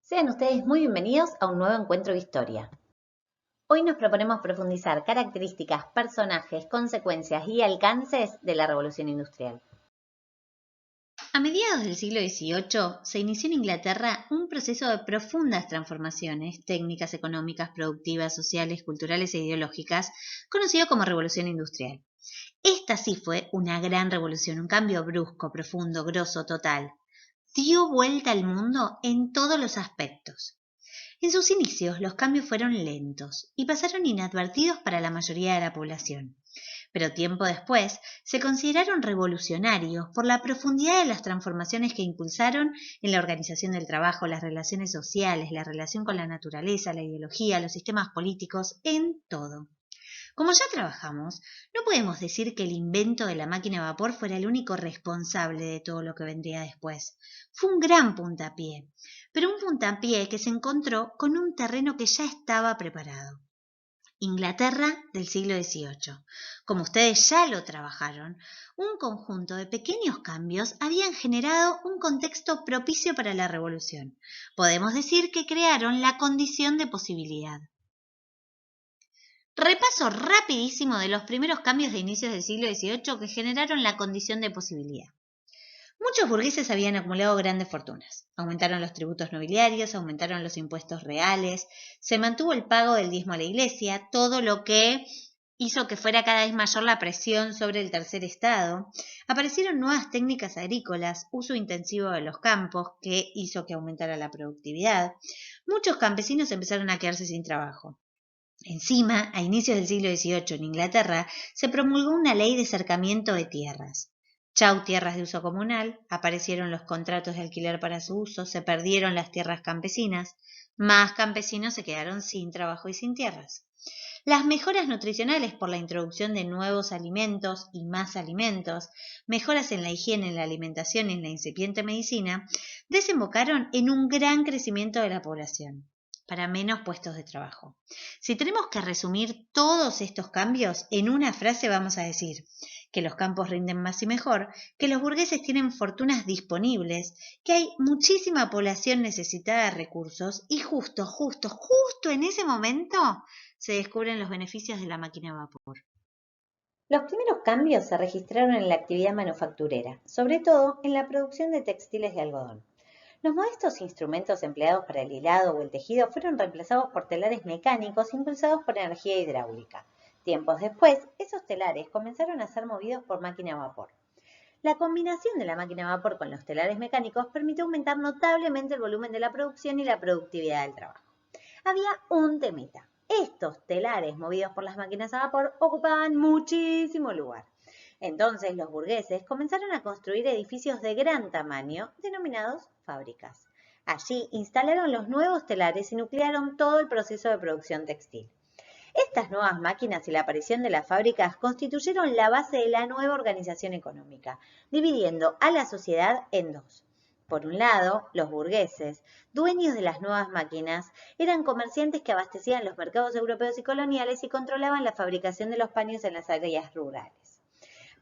Sean ustedes muy bienvenidos a un nuevo encuentro de historia. Hoy nos proponemos profundizar características, personajes, consecuencias y alcances de la Revolución Industrial. A mediados del siglo XVIII se inició en Inglaterra un proceso de profundas transformaciones técnicas, económicas, productivas, sociales, culturales e ideológicas, conocido como Revolución Industrial. Esta sí fue una gran revolución, un cambio brusco, profundo, grosso, total. Dio vuelta al mundo en todos los aspectos. En sus inicios los cambios fueron lentos y pasaron inadvertidos para la mayoría de la población, pero tiempo después se consideraron revolucionarios por la profundidad de las transformaciones que impulsaron en la organización del trabajo, las relaciones sociales, la relación con la naturaleza, la ideología, los sistemas políticos, en todo. Como ya trabajamos, no podemos decir que el invento de la máquina de vapor fuera el único responsable de todo lo que vendría después. Fue un gran puntapié, pero un puntapié que se encontró con un terreno que ya estaba preparado. Inglaterra del siglo XVIII. Como ustedes ya lo trabajaron, un conjunto de pequeños cambios habían generado un contexto propicio para la revolución. Podemos decir que crearon la condición de posibilidad. Repaso rapidísimo de los primeros cambios de inicios del siglo XVIII que generaron la condición de posibilidad. Muchos burgueses habían acumulado grandes fortunas. Aumentaron los tributos nobiliarios, aumentaron los impuestos reales, se mantuvo el pago del diezmo a la iglesia, todo lo que hizo que fuera cada vez mayor la presión sobre el tercer estado. Aparecieron nuevas técnicas agrícolas, uso intensivo de los campos, que hizo que aumentara la productividad. Muchos campesinos empezaron a quedarse sin trabajo. Encima, a inicios del siglo XVIII en Inglaterra, se promulgó una ley de cercamiento de tierras. Chau tierras de uso comunal, aparecieron los contratos de alquiler para su uso, se perdieron las tierras campesinas, más campesinos se quedaron sin trabajo y sin tierras. Las mejoras nutricionales por la introducción de nuevos alimentos y más alimentos, mejoras en la higiene, en la alimentación y en la incipiente medicina, desembocaron en un gran crecimiento de la población para menos puestos de trabajo. Si tenemos que resumir todos estos cambios en una frase, vamos a decir que los campos rinden más y mejor, que los burgueses tienen fortunas disponibles, que hay muchísima población necesitada de recursos y justo en ese momento se descubren los beneficios de la máquina de vapor. Los primeros cambios se registraron en la actividad manufacturera, sobre todo en la producción de textiles de algodón. Los modestos instrumentos empleados para el hilado o el tejido fueron reemplazados por telares mecánicos impulsados por energía hidráulica. Tiempos después, esos telares comenzaron a ser movidos por máquina a vapor. La combinación de la máquina a vapor con los telares mecánicos permitió aumentar notablemente el volumen de la producción y la productividad del trabajo. Había un temita. Estos telares movidos por las máquinas a vapor ocupaban muchísimo lugar. Entonces los burgueses comenzaron a construir edificios de gran tamaño, denominados fábricas. Allí instalaron los nuevos telares y nuclearon todo el proceso de producción textil. Estas nuevas máquinas y la aparición de las fábricas constituyeron la base de la nueva organización económica, dividiendo a la sociedad en dos. Por un lado, los burgueses, dueños de las nuevas máquinas, eran comerciantes que abastecían los mercados europeos y coloniales y controlaban la fabricación de los paños en las áreas rurales.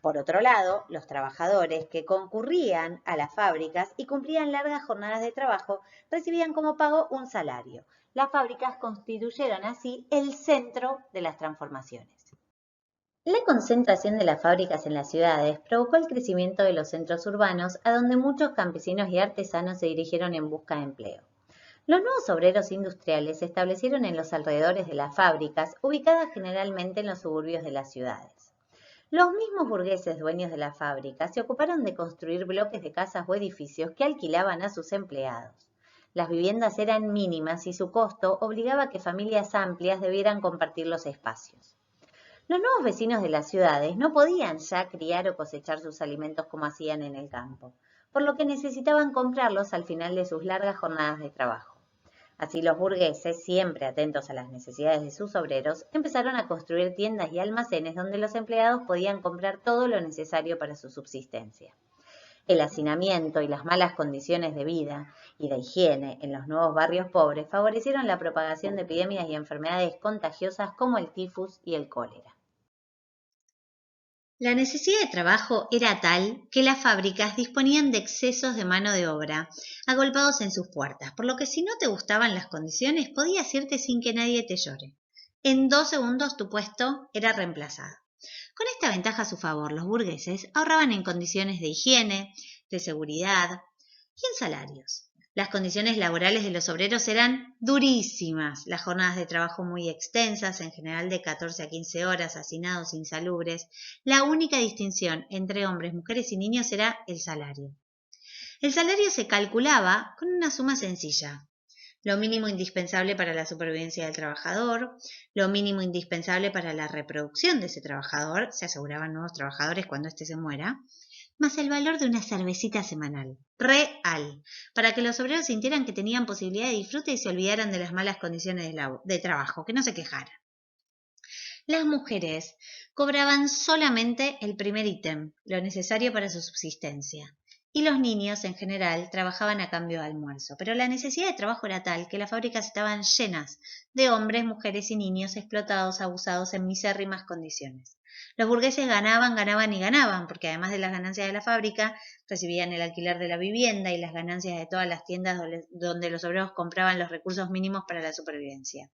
Por otro lado, los trabajadores que concurrían a las fábricas y cumplían largas jornadas de trabajo recibían como pago un salario. Las fábricas constituyeron así el centro de las transformaciones. La concentración de las fábricas en las ciudades provocó el crecimiento de los centros urbanos, a donde muchos campesinos y artesanos se dirigieron en busca de empleo. Los nuevos obreros industriales se establecieron en los alrededores de las fábricas, ubicadas generalmente en los suburbios de las ciudades. Los mismos burgueses dueños de las fábricas se ocuparon de construir bloques de casas o edificios que alquilaban a sus empleados. Las viviendas eran mínimas y su costo obligaba a que familias amplias debieran compartir los espacios. Los nuevos vecinos de las ciudades no podían ya criar o cosechar sus alimentos como hacían en el campo, por lo que necesitaban comprarlos al final de sus largas jornadas de trabajo. Así los burgueses, siempre atentos a las necesidades de sus obreros, empezaron a construir tiendas y almacenes donde los empleados podían comprar todo lo necesario para su subsistencia. El hacinamiento y las malas condiciones de vida y de higiene en los nuevos barrios pobres favorecieron la propagación de epidemias y enfermedades contagiosas como el tifus y el cólera. La necesidad de trabajo era tal que las fábricas disponían de excesos de mano de obra agolpados en sus puertas, por lo que si no te gustaban las condiciones podías irte sin que nadie te llore. En 2 segundos tu puesto era reemplazado. Con esta ventaja a su favor, los burgueses ahorraban en condiciones de higiene, de seguridad y en salarios. Las condiciones laborales de los obreros eran durísimas, las jornadas de trabajo muy extensas, en general de 14 a 15 horas, hacinados, insalubres. La única distinción entre hombres, mujeres y niños era el salario. El salario se calculaba con una suma sencilla: lo mínimo indispensable para la supervivencia del trabajador, lo mínimo indispensable para la reproducción de ese trabajador, se aseguraban nuevos trabajadores cuando éste se muera, más el valor de una cervecita semanal, real, para que los obreros sintieran que tenían posibilidad de disfrute y se olvidaran de las malas condiciones de trabajo, que no se quejaran. Las mujeres cobraban solamente el primer ítem, lo necesario para su subsistencia, y los niños en general trabajaban a cambio de almuerzo, pero la necesidad de trabajo era tal que las fábricas estaban llenas de hombres, mujeres y niños explotados, abusados en misérrimas condiciones. Los burgueses ganaban, ganaban y ganaban, porque además de las ganancias de la fábrica, recibían el alquiler de la vivienda y las ganancias de todas las tiendas donde los obreros compraban los recursos mínimos para la supervivencia.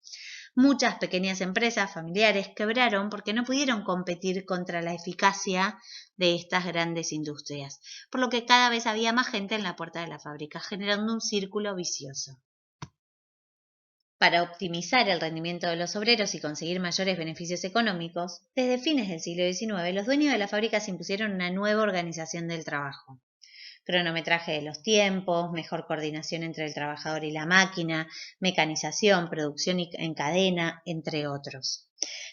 Muchas pequeñas empresas familiares quebraron porque no pudieron competir contra la eficacia de estas grandes industrias, por lo que cada vez había más gente en la puerta de la fábrica, generando un círculo vicioso. Para optimizar el rendimiento de los obreros y conseguir mayores beneficios económicos, desde fines del siglo XIX los dueños de las fábricas impusieron una nueva organización del trabajo. Cronometraje de los tiempos, mejor coordinación entre el trabajador y la máquina, mecanización, producción en cadena, entre otros.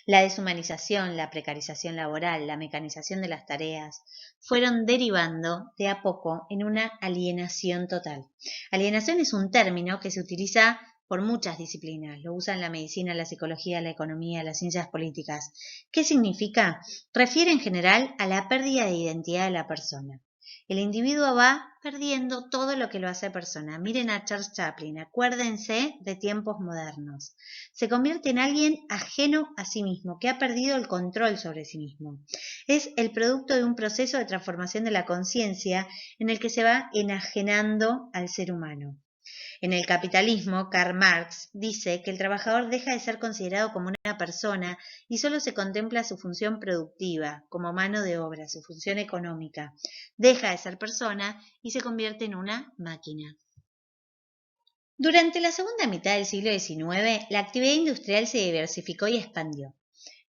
La deshumanización, la precarización laboral, la mecanización de las tareas fueron derivando de a poco en una alienación total. Alienación es un término que se utiliza por muchas disciplinas. Lo usan la medicina, la psicología, la economía, las ciencias políticas. ¿Qué significa? Refiere en general a la pérdida de identidad de la persona. El individuo va perdiendo todo lo que lo hace persona. Miren a Charles Chaplin, acuérdense de tiempos modernos. Se convierte en alguien ajeno a sí mismo, que ha perdido el control sobre sí mismo. Es el producto de un proceso de transformación de la conciencia en el que se va enajenando al ser humano. En el capitalismo, Karl Marx dice que el trabajador deja de ser considerado como una persona y solo se contempla su función productiva, como mano de obra, su función económica. Deja de ser persona y se convierte en una máquina. Durante la segunda mitad del siglo XIX, la actividad industrial se diversificó y expandió.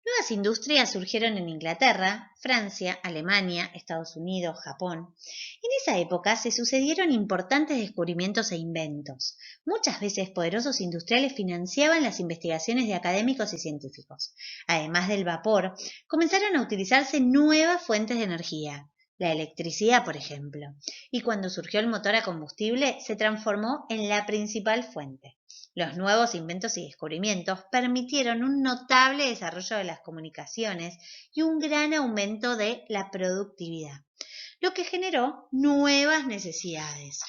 Nuevas industrias surgieron en Inglaterra, Francia, Alemania, Estados Unidos, Japón. En esa época se sucedieron importantes descubrimientos e inventos. Muchas veces poderosos industriales financiaban las investigaciones de académicos y científicos. Además del vapor, comenzaron a utilizarse nuevas fuentes de energía, la electricidad, por ejemplo. Y cuando surgió el motor a combustible, se transformó en la principal fuente. Los nuevos inventos y descubrimientos permitieron un notable desarrollo de las comunicaciones y un gran aumento de la productividad, lo que generó nuevas necesidades.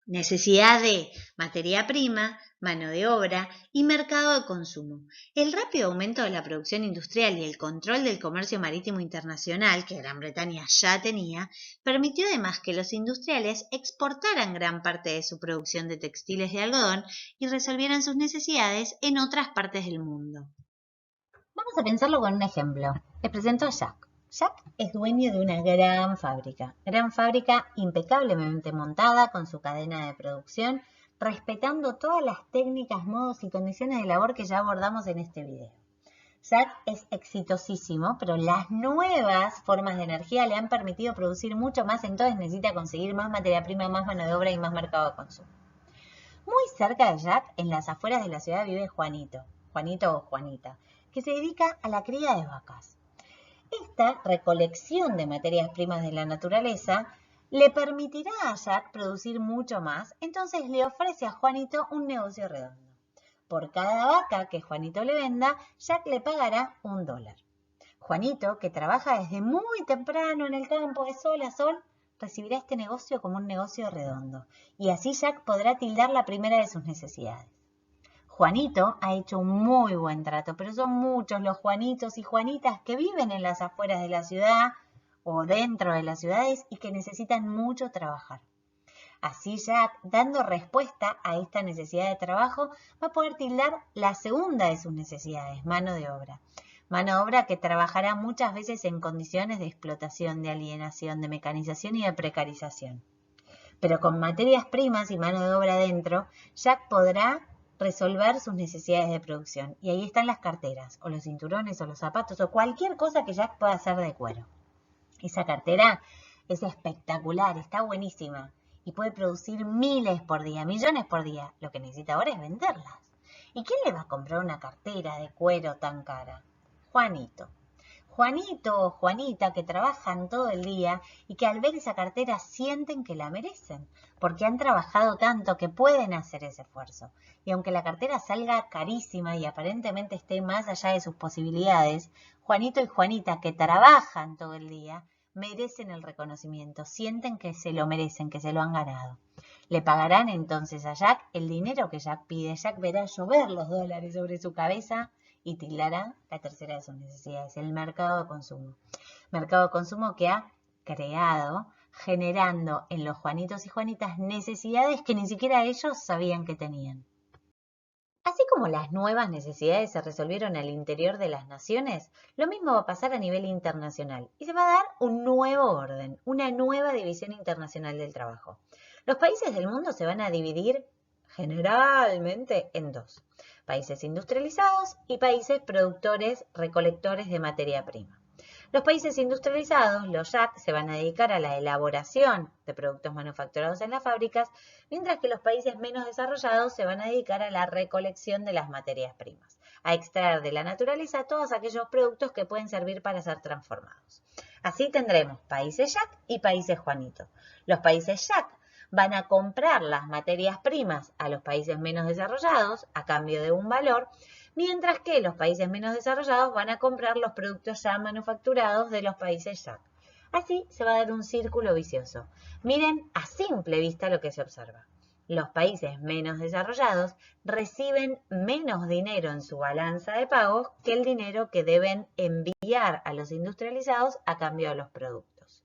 Necesidad de materia prima, mano de obra y mercado de consumo. El rápido aumento de la producción industrial y el control del comercio marítimo internacional que Gran Bretaña ya tenía, permitió además que los industriales exportaran gran parte de su producción de textiles de algodón y resolvieran sus necesidades en otras partes del mundo. Vamos a pensarlo con un ejemplo. Les presento a Jack. Jack es dueño de una gran fábrica impecablemente montada con su cadena de producción, respetando todas las técnicas, modos y condiciones de labor que ya abordamos en este video. Jack es exitosísimo, pero las nuevas formas de energía le han permitido producir mucho más, entonces necesita conseguir más materia prima, más mano de obra y más mercado de consumo. Muy cerca de Jack, en las afueras de la ciudad, vive Juanito o Juanita, que se dedica a la cría de vacas. Esta recolección de materias primas de la naturaleza le permitirá a Jack producir mucho más, entonces le ofrece a Juanito un negocio redondo. Por cada vaca que Juanito le venda, Jack le pagará $1. Juanito, que trabaja desde muy temprano en el campo de sol a sol, recibirá este negocio como un negocio redondo, y así Jack podrá tildar la primera de sus necesidades. Juanito ha hecho un muy buen trato, pero son muchos los Juanitos y Juanitas que viven en las afueras de la ciudad o dentro de las ciudades y que necesitan mucho trabajar. Así Jack, dando respuesta a esta necesidad de trabajo, va a poder tildar la segunda de sus necesidades, mano de obra. Mano de obra que trabajará muchas veces en condiciones de explotación, de alienación, de mecanización y de precarización. Pero con materias primas y mano de obra dentro, Jack podrá resolver sus necesidades de producción. Y ahí están las carteras, o los cinturones, o los zapatos, o cualquier cosa que Jack pueda hacer de cuero. Esa cartera es espectacular, está buenísima y puede producir miles por día, millones por día. Lo que necesita ahora es venderlas. ¿Y quién le va a comprar una cartera de cuero tan cara? Juanito. Juanito o Juanita que trabajan todo el día y que al ver esa cartera sienten que la merecen, porque han trabajado tanto que pueden hacer ese esfuerzo. Y aunque la cartera salga carísima y aparentemente esté más allá de sus posibilidades, Juanito y Juanita que trabajan todo el día merecen el reconocimiento, sienten que se lo merecen, que se lo han ganado. Le pagarán entonces a Jack el dinero que Jack pide. Jack verá llover los dólares sobre su cabeza y tildará la tercera de sus necesidades, el mercado de consumo. Mercado de consumo que ha creado, generando en los Juanitos y Juanitas necesidades que ni siquiera ellos sabían que tenían. Así como las nuevas necesidades se resolvieron al interior de las naciones, lo mismo va a pasar a nivel internacional y se va a dar un nuevo orden, una nueva división internacional del trabajo. Los países del mundo se van a dividir generalmente en dos: países industrializados y países productores, recolectores de materia prima. Los países industrializados, los JAC, se van a dedicar a la elaboración de productos manufacturados en las fábricas, mientras que los países menos desarrollados se van a dedicar a la recolección de las materias primas, a extraer de la naturaleza todos aquellos productos que pueden servir para ser transformados. Así tendremos países JAC y países Juanito. Los países JAC van a comprar las materias primas a los países menos desarrollados a cambio de un valor, mientras que los países menos desarrollados van a comprar los productos ya manufacturados de los países JAC. Así se va a dar un círculo vicioso. Miren a simple vista lo que se observa. Los países menos desarrollados reciben menos dinero en su balanza de pagos que el dinero que deben enviar a los industrializados a cambio de los productos.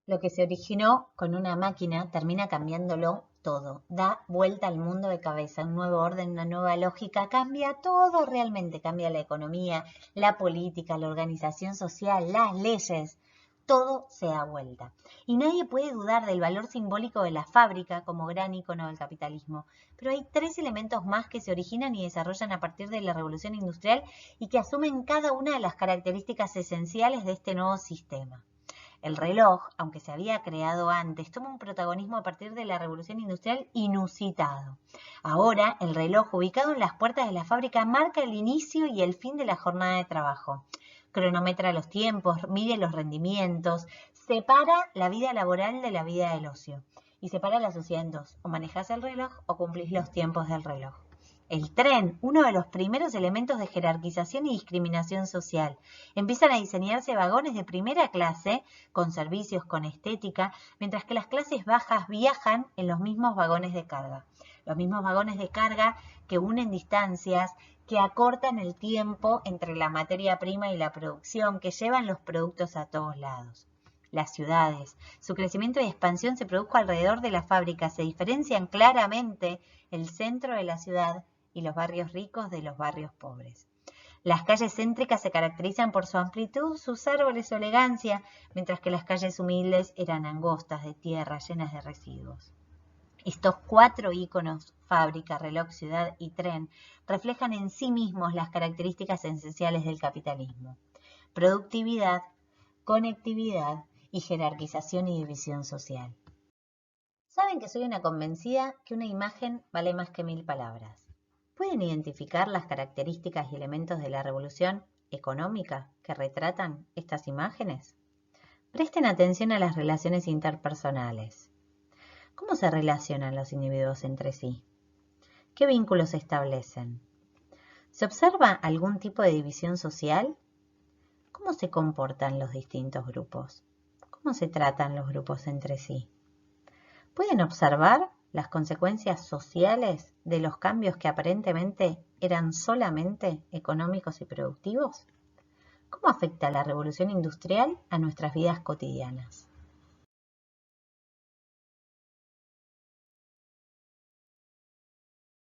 Lo que se originó con una máquina termina cambiándolo todo, da vuelta al mundo de cabeza, un nuevo orden, una nueva lógica, cambia todo realmente, cambia la economía, la política, la organización social, las leyes, todo se da vuelta. Y nadie puede dudar del valor simbólico de la fábrica como gran ícono del capitalismo, pero hay tres elementos más que se originan y desarrollan a partir de la revolución industrial y que asumen cada una de las características esenciales de este nuevo sistema. El reloj, aunque se había creado antes, toma un protagonismo a partir de la revolución industrial inusitado. Ahora, el reloj ubicado en las puertas de la fábrica marca el inicio y el fin de la jornada de trabajo. Cronometra los tiempos, mide los rendimientos, separa la vida laboral de la vida del ocio. Y separa la sociedad en dos: o manejás el reloj o cumplís los tiempos del reloj. El tren, uno de los primeros elementos de jerarquización y discriminación social. Empiezan a diseñarse vagones de primera clase, con servicios, con estética, mientras que las clases bajas viajan en los mismos vagones de carga. Los mismos vagones de carga que unen distancias, que acortan el tiempo entre la materia prima y la producción, que llevan los productos a todos lados. Las ciudades, su crecimiento y expansión se produjo alrededor de las fábricas, se diferencian claramente el centro de la ciudad y los barrios ricos de los barrios pobres. Las calles céntricas se caracterizan por su amplitud, sus árboles, su elegancia, mientras que las calles humildes eran angostas de tierra, llenas de residuos. Estos cuatro íconos, fábrica, reloj, ciudad y tren, reflejan en sí mismos las características esenciales del capitalismo: productividad, conectividad y jerarquización y división social. Saben que soy una convencida que una imagen vale más que 1000 palabras. ¿Pueden identificar las características y elementos de la revolución económica que retratan estas imágenes? Presten atención a las relaciones interpersonales. ¿Cómo se relacionan los individuos entre sí? ¿Qué vínculos se establecen? ¿Se observa algún tipo de división social? ¿Cómo se comportan los distintos grupos? ¿Cómo se tratan los grupos entre sí? ¿Pueden observar las consecuencias sociales de los cambios que aparentemente eran solamente económicos y productivos? ¿Cómo afecta la revolución industrial a nuestras vidas cotidianas?